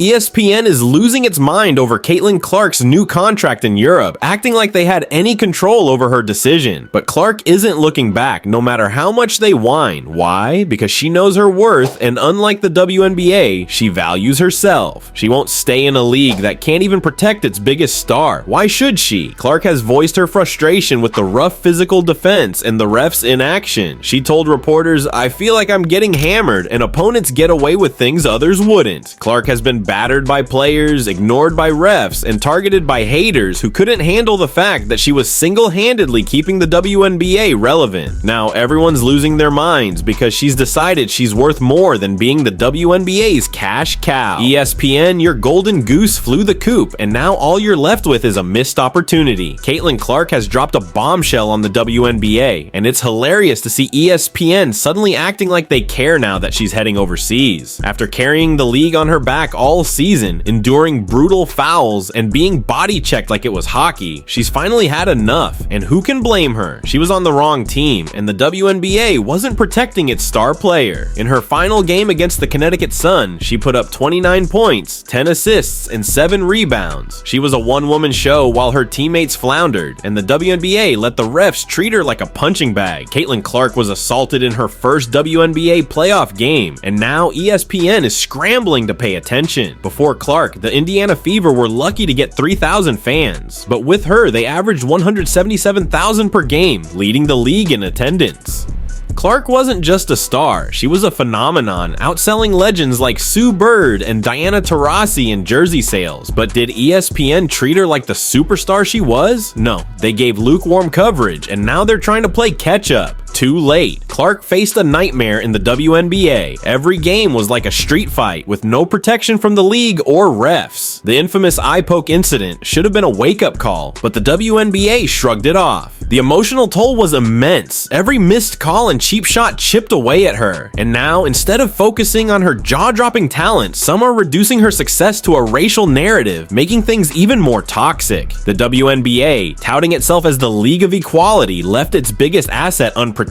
ESPN is losing its mind over Caitlin Clark's new contract in Europe, acting like they had any control over her decision. But Clark isn't looking back, no matter how much they whine. Why? Because she knows her worth, and unlike the WNBA, she values herself. She won't stay in a league that can't even protect its biggest star. Why should she? Clark has voiced her frustration with the rough physical defense and the refs' inaction. She told reporters, "I feel like I'm getting hammered, and opponents get away with things others wouldn't." Clark has been battered by players, ignored by refs, and targeted by haters who couldn't handle the fact that she was single-handedly keeping the WNBA relevant. Now everyone's losing their minds because she's decided she's worth more than being the WNBA's cash cow. ESPN, your golden goose flew the coop, and now all you're left with is a missed opportunity. Caitlin Clark has dropped a bombshell on the WNBA, and it's hilarious to see ESPN suddenly acting like they care now that she's heading overseas. After carrying the league on her back all season, enduring brutal fouls, and being body checked like it was hockey, she's finally had enough, and who can blame her? She was on the wrong team, and the WNBA wasn't protecting its star player. In her final game against the Connecticut Sun, she put up 29 points, 10 assists, and 7 rebounds. She was a one-woman show while her teammates floundered, and the WNBA let the refs treat her like a punching bag. Caitlin Clark was assaulted in her first WNBA playoff game, and now ESPN is scrambling to pay attention. Before Clark, the Indiana Fever were lucky to get 3,000 fans, but with her, they averaged 177,000 per game, leading the league in attendance. Clark wasn't just a star, she was a phenomenon, outselling legends like Sue Bird and Diana Taurasi in jersey sales. But did ESPN treat her like the superstar she was? No, they gave lukewarm coverage, and now they're trying to play catch up. Too late. Clark faced a nightmare in the WNBA. Every game was like a street fight with no protection from the league or refs. The infamous eye poke incident should have been a wake-up call, but the WNBA shrugged it off. The emotional toll was immense. Every missed call and cheap shot chipped away at her. And now, instead of focusing on her jaw-dropping talent, some are reducing her success to a racial narrative, making things even more toxic. The WNBA, touting itself as the League of Equality, left its biggest asset unprotected.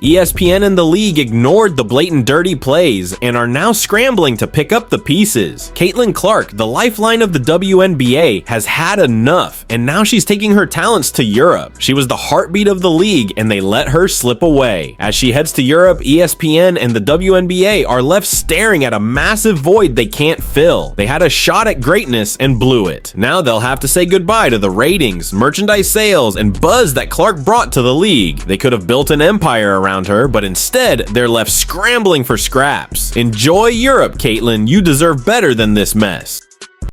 ESPN and the league ignored the blatant dirty plays and are now scrambling to pick up the pieces. Caitlin Clark, the lifeline of the WNBA, has had enough, and now she's taking her talents to Europe. She was the heartbeat of the league, and they let her slip away. As she heads to Europe, ESPN and the WNBA are left staring at a massive void they can't fill. They had a shot at greatness and blew it. Now they'll have to say goodbye to the ratings, merchandise sales, and buzz that Clark brought to the league. They could have built an empire around her, but instead, they're left scrambling for scraps. Enjoy Europe, Caitlin. You deserve better than this mess.